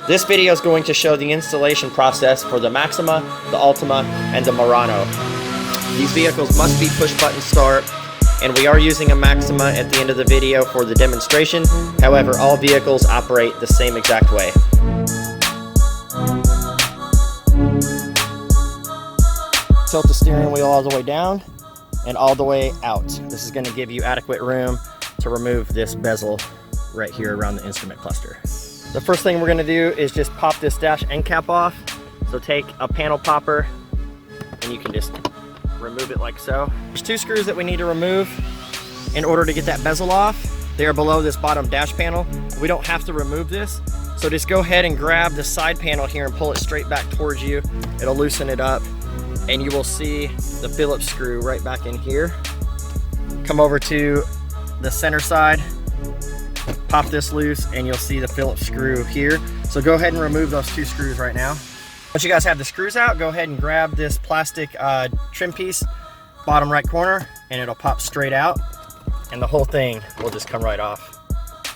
This video is going to show the installation process for the Maxima, the Altima, and the Murano. These vehicles must be push-button start, and we are using a Maxima at the end of the video for the demonstration. However, all vehicles operate the same exact way. Tilt the steering wheel all the way down and all the way out. This is going to give you adequate room to remove this bezel right here around the instrument cluster. The first thing we're going to do is just pop this dash end cap off. So take a panel popper and you can just remove it like so. There's two screws that we need to remove in order to get that bezel off. They are below this bottom dash panel. We don't have to remove this. So just go ahead and grab the side panel here and pull it straight back towards you. It'll loosen it up and you will see the Phillips screw right back in here. Come over to the center side, pop this loose, and you'll see the Phillips screw here. So go ahead and remove those two screws right now. Once you guys have the screws out, go ahead and grab this plastic trim piece, bottom right corner, and it'll pop straight out, and the whole thing will just come right off.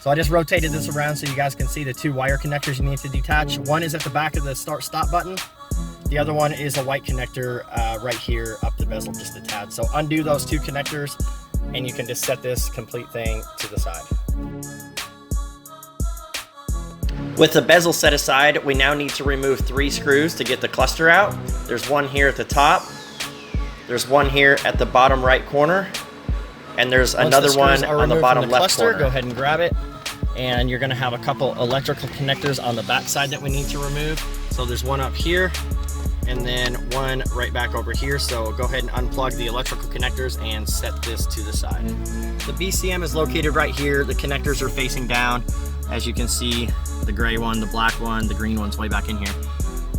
So I just rotated this around so you guys can see the two wire connectors you need to detach. One is at the back of the start-stop button. The other one is a white connector right here up the bezel just a tad. So undo those two connectors, and you can just set this complete thing to the side. With the bezel set aside, we now need to remove 3 screws to get the cluster out. There's one here at the top, there's one here at the bottom right corner, and there's another one on the bottom left corner. Go ahead and grab it, and you're gonna have a couple electrical connectors on the back side that we need to remove. So there's one up here, and then one right back over here. So go ahead and unplug the electrical connectors and set this to the side. The BCM is located right here. The connectors are facing down. As you can see, the gray one, the black one, the green one's way back in here.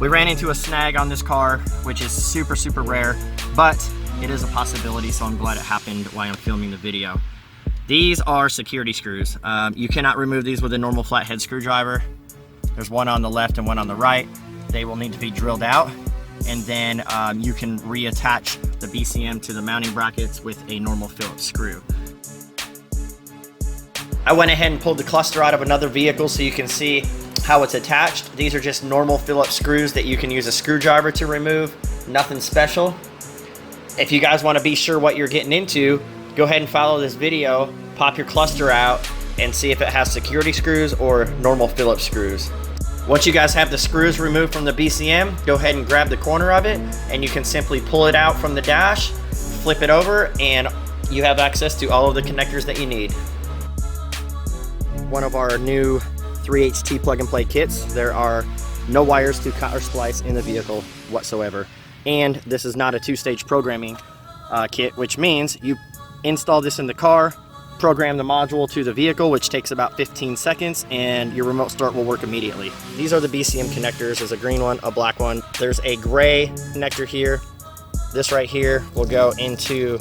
We ran into a snag on this car, which is super, super rare, but it is a possibility, so I'm glad it happened while I'm filming the video. These are security screws. You cannot remove these with a normal flathead screwdriver. There's one on the left and one on the right. They will need to be drilled out, and then you can reattach the BCM to the mounting brackets with a normal Phillips screw. I went ahead and pulled the cluster out of another vehicle so you can see how it's attached. These are just normal Phillips screws that you can use a screwdriver to remove, nothing special. If you guys want to be sure what you're getting into, go ahead and follow this video, pop your cluster out, and see if it has security screws or normal Phillips screws. Once you guys have the screws removed from the BCM, go ahead and grab the corner of it, and you can simply pull it out from the dash, flip it over, and you have access to all of the connectors that you need. One of our new 3HT plug-and-play kits. There are no wires to cut or splice in the vehicle whatsoever. And this is not a 2-stage programming kit, which means you install this in the car, program the module to the vehicle, which takes about 15 seconds, and your remote start will work immediately. These are the BCM connectors. There's a green one, a black one. There's a gray connector here. This right here will go into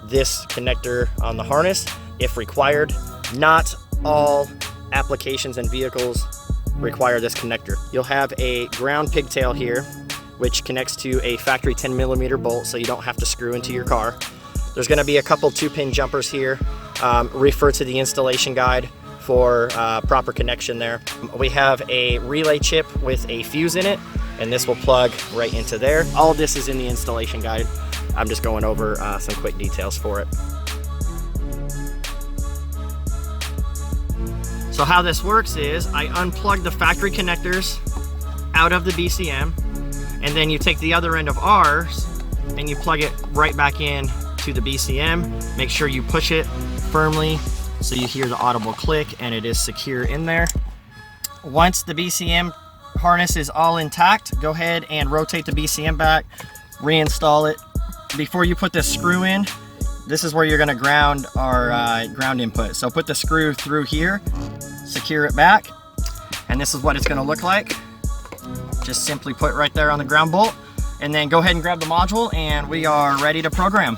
this connector on the harness if required. Not all applications and vehicles require this connector. You'll have a ground pigtail here, which connects to a factory 10mm bolt, so you don't have to screw into your car. There's going to be a couple 2-pin jumpers here. Refer to the installation guide for proper connection there. We have a relay chip with a fuse in it, and this will plug right into there. All of this is in the installation guide. I'm just going over some quick details for it. So how this works is I unplug the factory connectors out of the BCM, and then you take the other end of ours and you plug it right back in to the BCM. Make sure you push it firmly so you hear the audible click and it is secure in there. Once the BCM harness is all intact, go ahead and rotate the BCM back, reinstall it. Before you put this screw in, this is where you're going to ground our ground input. So put the screw through here, secure it back, and this is what it's going to look like. Just simply put right there on the ground bolt, and then go ahead and grab the module, and we are ready to program.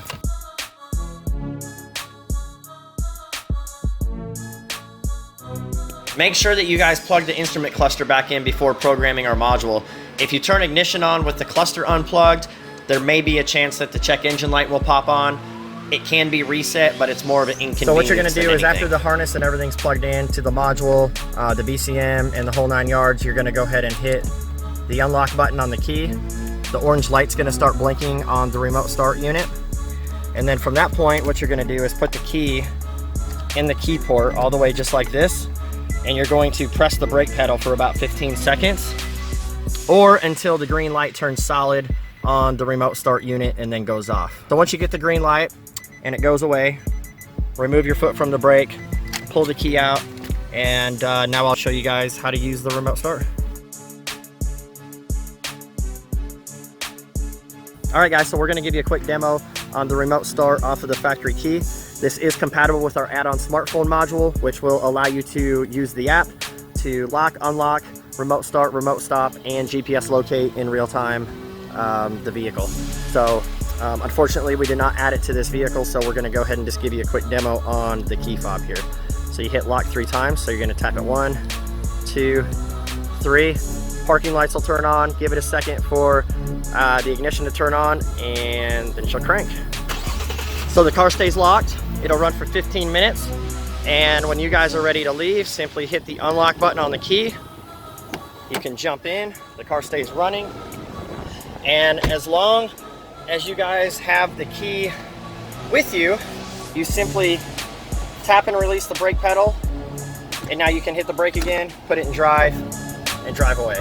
Make sure that you guys plug the instrument cluster back in before programming our module. If you turn ignition on with the cluster unplugged, there may be a chance that the check engine light will pop on. It can be reset, but it's more of an inconvenience. So what you're going to do is anything. after the harness and everything's plugged in to the module, the BCM and the whole 9 yards, you're going to go ahead and hit the unlock button on the key. The orange light's going to start blinking on the remote start unit. And then from that point, what you're going to do is put the key in the key port all the way just like this. And you're going to press the brake pedal for about 15 seconds or until the green light turns solid on the remote start unit and then goes off. So once you get the green light and it goes away, remove your foot from the brake, pull the key out, and now I'll show you guys how to use the remote start. All right guys, so we're gonna give you a quick demo on the remote start off of the factory key. This is compatible with our add-on smartphone module, which will allow you to use the app to lock, unlock, remote start, remote stop, and GPS locate in real time the vehicle. So unfortunately, we did not add it to this vehicle, so we're gonna go ahead and just give you a quick demo on the key fob here. So you hit lock 3 times, so you're gonna tap it 1, 2, 3. Parking lights will turn on, give it a second for the ignition to turn on, and then she'll crank. So the car stays locked, it'll run for 15 minutes, and when you guys are ready to leave, simply hit the unlock button on the key. You can jump in, the car stays running, and as long as you guys have the key with you, you simply tap and release the brake pedal, and now you can hit the brake again, put it in drive, and drive away.